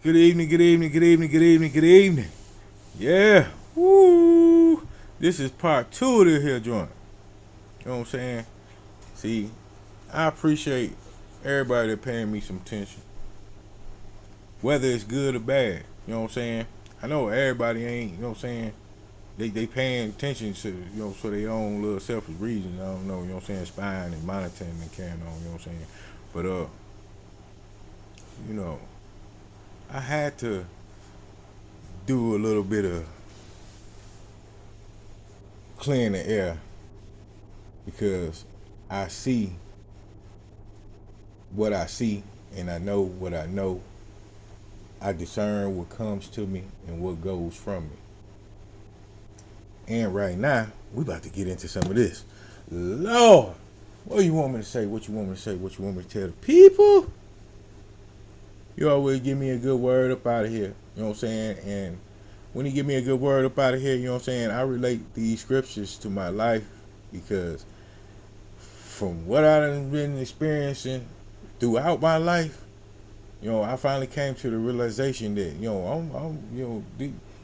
Good evening, good evening, good evening, good evening, good evening. Yeah. Woo. This is part two of this here joint. You know what I'm saying? See, I appreciate everybody that paying me some attention. Whether it's good or bad. You know what I'm saying? I know everybody ain't, you know what I'm saying? They paying attention to, for their own little selfish reasons. I don't know, you know what I'm saying, spying and monitoring and carrying on, you know what I'm saying? But you know, I had to do a little bit of clearing the air because I see what I see and I know what I know. I discern what comes to me and what goes from me. And right now, we about to get into some of this. Lord, what you want me to say? What you want me to say? What you want me to tell the people? You always give me a good word up out of here. You know what I'm saying? And when you give me a good word up out of here, you know what I'm saying? I relate these scriptures to my life because from what I've been experiencing throughout my life, I finally came to the realization that,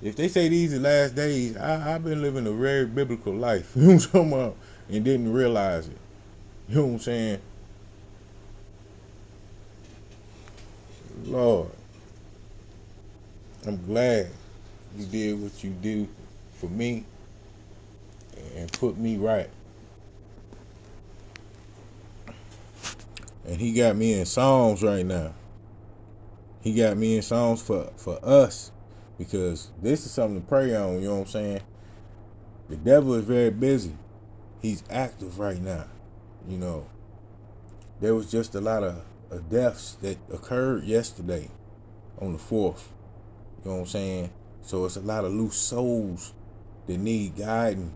if they say these are last days, I've been living a very biblical life, you know what I'm talking about, and didn't realize it. You know what I'm saying? Lord, I'm glad you did what you do for me and put me right. And he got me in Psalms right now. He got me in Psalms for us because this is something to pray on, you know what I'm saying? The devil is very busy. He's active right now. You know, there was just a lot of deaths that occurred yesterday on the 4th. You know what I'm saying? So it's a lot of loose souls that need guiding.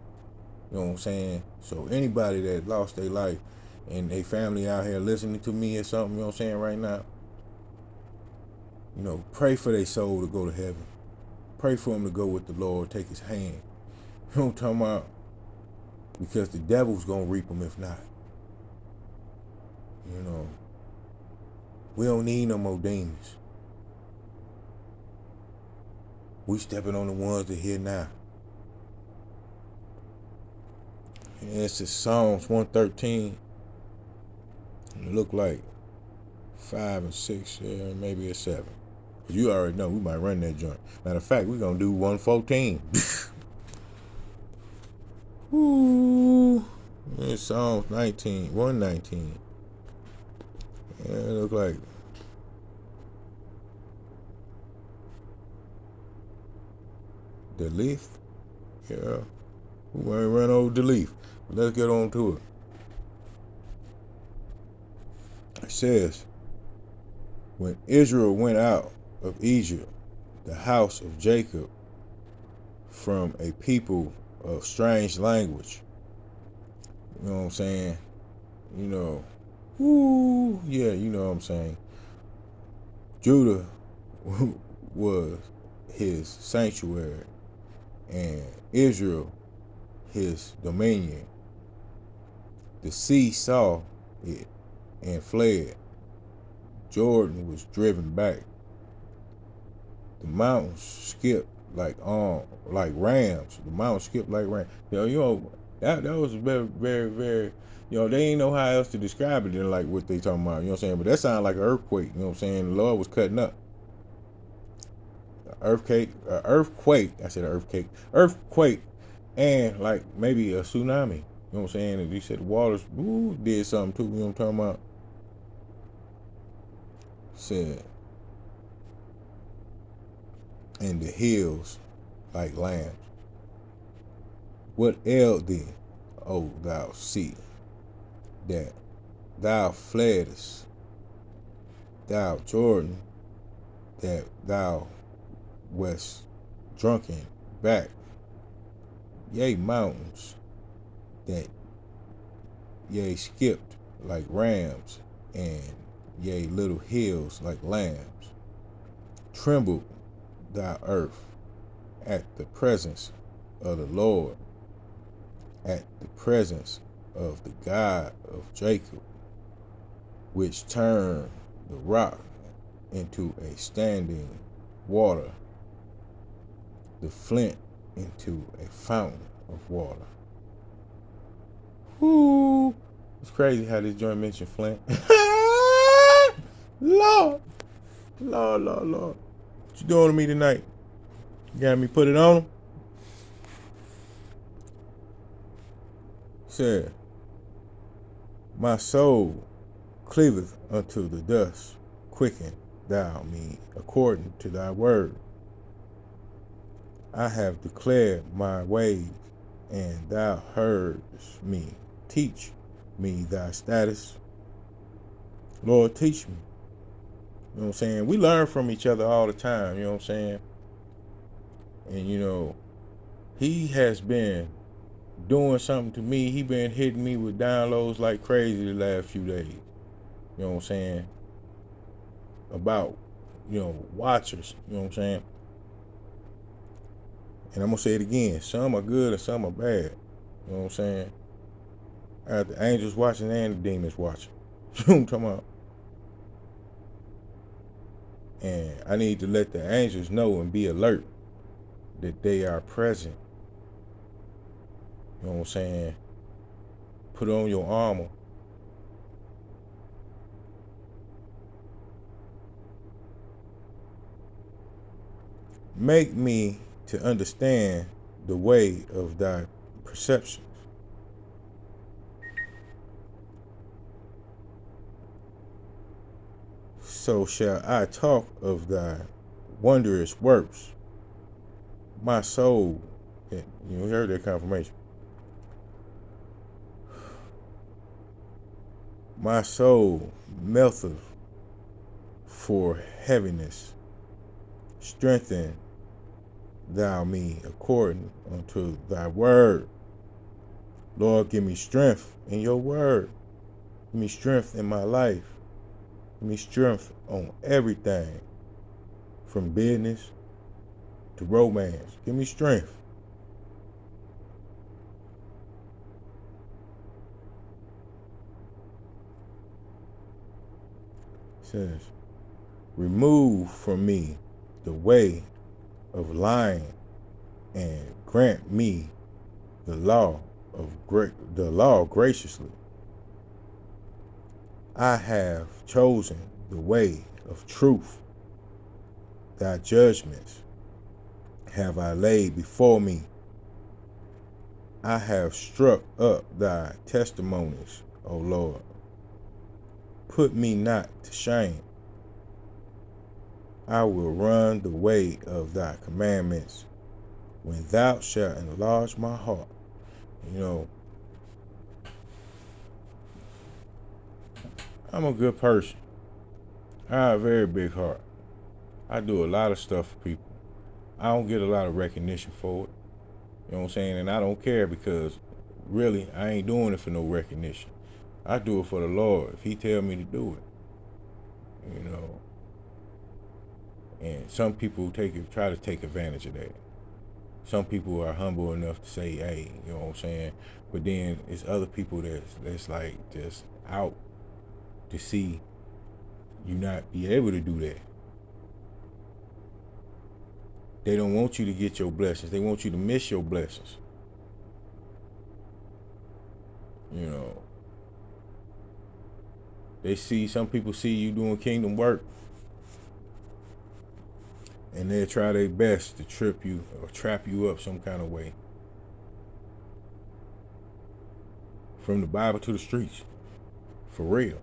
You know what I'm saying? So anybody that lost their life and their family out here listening to me or something, you know what I'm saying, right now, pray for their soul to go to heaven. Pray for them to go with the Lord, take his hand. You know what I'm talking about? Because the devil's going to reap them if not. You know, we don't need no more demons. We stepping on the ones that here now. And it's just Psalms 113. It look like 5 and 6, yeah, maybe a 7. You already know we might run that joint. Matter of fact, we're gonna do 114. Ooh. It's Psalms 119. Yeah, it look like the leaf. Yeah. We might run over the leaf. But let's get on to it. It says, when Israel went out of Egypt, the house of Jacob, from a people of strange language. You know what I'm saying? Yeah, you know what I'm saying. Judah was his sanctuary and Israel his dominion. The sea saw it and fled. Jordan was driven back. The mountains skipped like rams. The mountains skipped like rams. That was very, very, very, they ain't know how else to describe it than like what they talking about, you know what I'm saying? But that sounded like an earthquake, you know what I'm saying? The Lord was cutting up. Earthquake, I said earthquake, and like maybe a tsunami, you know what I'm saying? And he said the waters did something too, you know what I'm talking about? Said, and the hills like lambs. What ailed thee, O thou sea, that thou fleddest, thou Jordan, that thou wast drunken back, yea mountains, that yea skipped like rams, and yea little hills like lambs. Trembled thy earth at the presence of the Lord, at the presence of the God of Jacob, which turned the rock into a standing water, the flint into a fountain of water. Whoo! It's crazy how this joint mentioned flint. Lord, Lord, Lord, Lord. What you doing to me tonight? You got me put it on him? Said, my soul cleaveth unto the dust. Quicken thou me according to thy word. I have declared my ways, and thou heardest me. Teach me thy status. Lord, teach me. You know what I'm saying? We learn from each other all the time, you know what I'm saying? And he has been doing something to me. He been hitting me with downloads like crazy the last few days. You know what I'm saying? About, watchers, you know what I'm saying? And I'm gonna say it again. Some are good and some are bad. You know what I'm saying? I got the angels watching and the demons watching. You know what I'm talking about? And I need to let the angels know and be alert that they are present. You know what I'm saying? Put on your armor. Make me to understand the way of thy perceptions. So shall I talk of thy wondrous works. My soul, you heard that confirmation. My soul melteth for heaviness. Strengthen thou me according unto thy word. Lord, give me strength in your word. Give me strength in my life. Give me strength on everything, from business to romance. Give me strength. It says, remove from me the way of lying, and grant me the law graciously. I have chosen the way of truth. Thy judgments have I laid before me. I have struck up thy testimonies, O Lord. Put me not to shame. I will run the way of thy commandments when thou shalt enlarge my heart. I'm a good person. I have a very big heart. I do a lot of stuff for people. I don't get a lot of recognition for it. You know what I'm saying? And I don't care, because really, I ain't doing it for no recognition. I do it for the Lord if he tell me to do it. And some people try to take advantage of that. Some people are humble enough to say, hey, you know what I'm saying? But then it's other people that's like just out to see you not be able to do that. They don't want you to get your blessings. They want you to miss your blessings. Some people see you doing kingdom work, and they'll try their best to trip you or trap you up some kind of way. From the Bible to the streets. For real.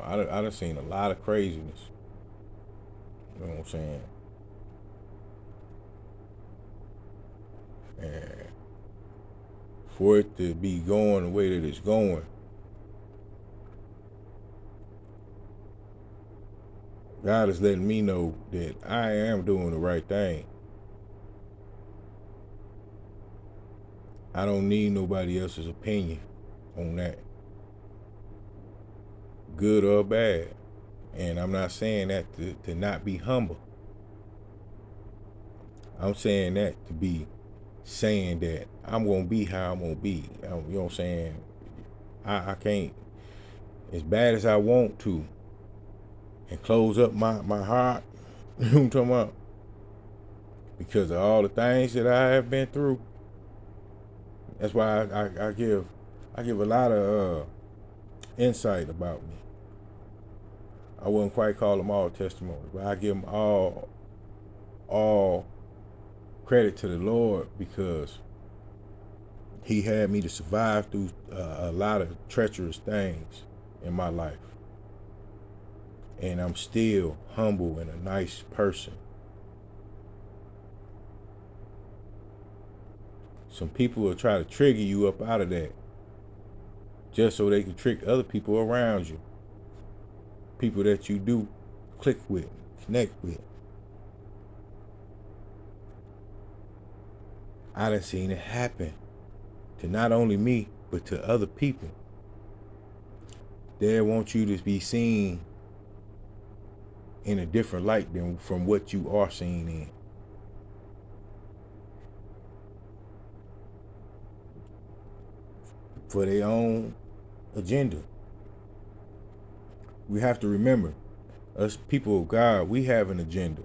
I done seen a lot of craziness. You know what I'm saying? And for it to be going the way that it's going, God is letting me know that I am doing the right thing. I don't need nobody else's opinion on that, good or bad. And I'm not saying that to not be humble. I'm saying that to be saying that I'm going to be how I'm going to be. You know what I'm saying? I can't, as bad as I want to, and close up my heart. You know what I'm talking about? Because of all the things that I have been through. That's why I give a lot of insight about me. I wouldn't quite call them all testimonies, but I give them all credit to the Lord, because He had me to survive through a lot of treacherous things in my life. And I'm still humble and a nice person. Some people will try to trigger you up out of that just so they can trick other people around you. People that you do click with, connect with. I done seen it happen to not only me, but to other people. They want you to be seen in a different light than from what you are seen in. For their own agenda. We have to remember, us people of God, we have an agenda.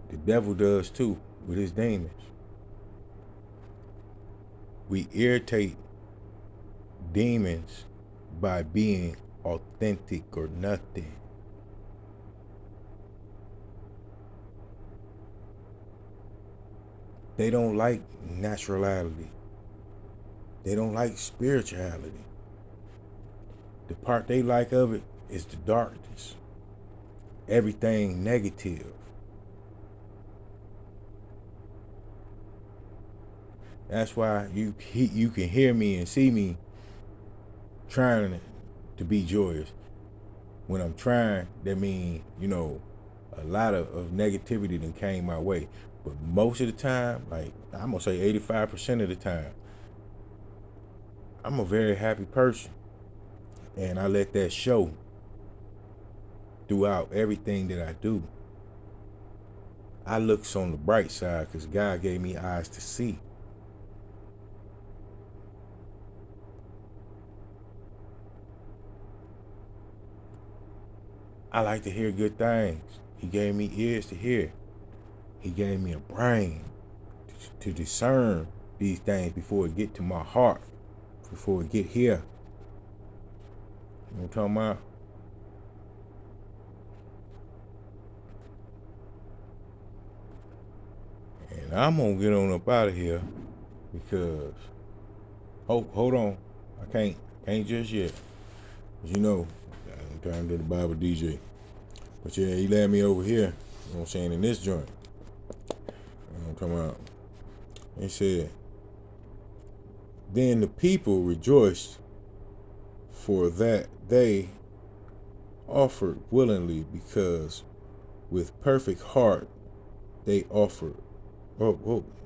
The devil does too, with his demons. We irritate demons by being authentic or nothing. They don't like naturality. They don't like spirituality. The part they like of it is the darkness. Everything negative. That's why you can hear me and see me trying to be joyous. When I'm trying, that means, a lot of negativity that came my way. But most of the time, like I'm gonna say 85% of the time, I'm a very happy person. And I let that show throughout everything that I do. I look on the bright side because God gave me eyes to see. I like to hear good things. He gave me ears to hear. He gave me a brain to discern these things before it get to my heart, before it get here. You know what I'm talking about? And I'm gonna get on up out of here because hold on. I can't just yet. As you know, I'm trying to do the Bible DJ. But yeah, he led me over here, you know what I'm saying, in this joint. You know what I'm talking about? He said, then the people rejoiced, for that they offered willingly, because with perfect heart they offered. Oh.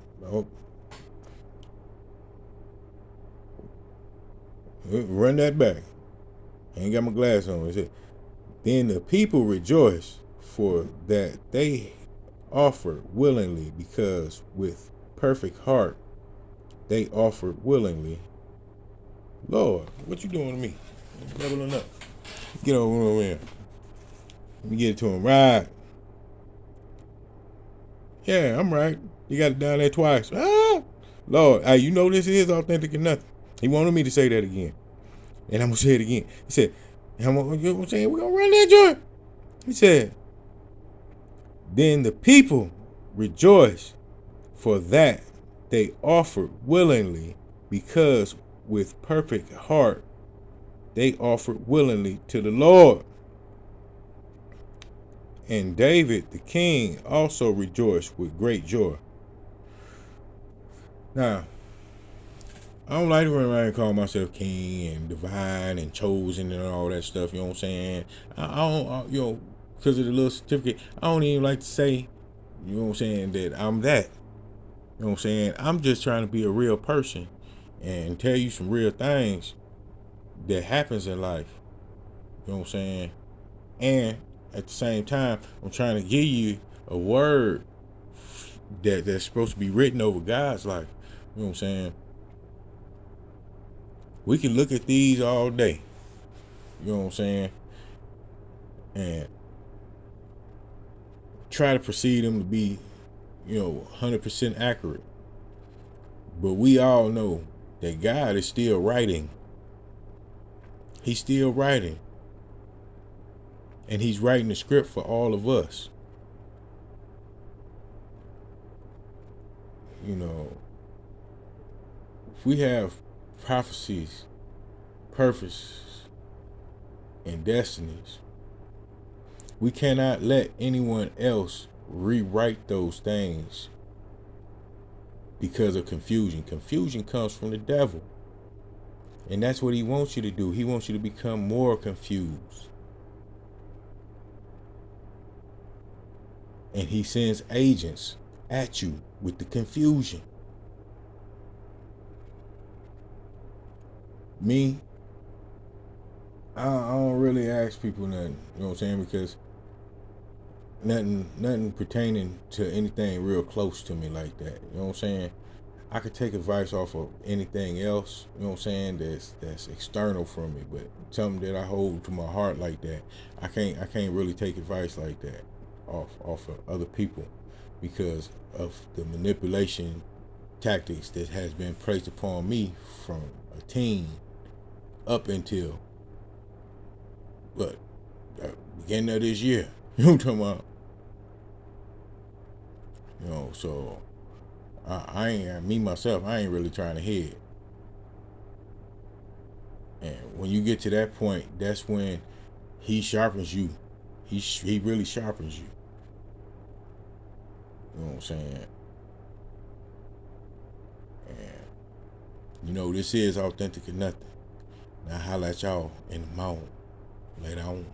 Run that back. I ain't got my glass on. It said, then the people rejoiced, for that they offered willingly, because with perfect heart they offered willingly. Lord, what you doing to me? Leveling up. Get over here. Let me get it to him. Right. Yeah, I'm right. You got it down there twice. Ah! Lord, hey, you know this is authentic or nothing. He wanted me to say that again. And I'm going to say it again. He said, you know what I'm saying? We're going to run that joint. He said, then the people rejoiced, for that they offered willingly, because with perfect heart they offered willingly to the Lord. And David the king also rejoiced with great joy. Now, I don't like to run around and call myself king and divine and chosen and all that stuff, you know what I'm saying? I don't, because of the little certificate, I don't even like to say, you know what I'm saying, that I'm that. You know what I'm saying? I'm just trying to be a real person and tell you some real things that happens in life. You know what I'm saying? And at the same time, I'm trying to give you a word that's supposed to be written over God's life. You know what I'm saying? We can look at these all day. You know what I'm saying? and try to perceive them to be, 100% accurate. But we all know that God is still writing. He's still writing. And he's writing the script for all of us. If we have prophecies, purposes, and destinies, we cannot let anyone else rewrite those things because of confusion. Confusion comes from the devil. And that's what he wants you to do. He wants you to become more confused. And he sends agents at you with the confusion. Me, I don't really ask people nothing, you know what I'm saying? Because nothing pertaining to anything real close to me like that, you know what I'm saying? I could take advice off of anything else, you know what I'm saying, that's external from me, but something that I hold to my heart like that, I can't really take advice like that off of other people because of the manipulation tactics that has been placed upon me from a teen up until beginning of this year. You know what I'm talking about? So I ain't, me myself, I ain't really trying to hear it. And when you get to that point, that's when he sharpens you. He really sharpens you. You know what I'm saying? And this is Authentic or Nothing. Now holla at y'all in the morning later on.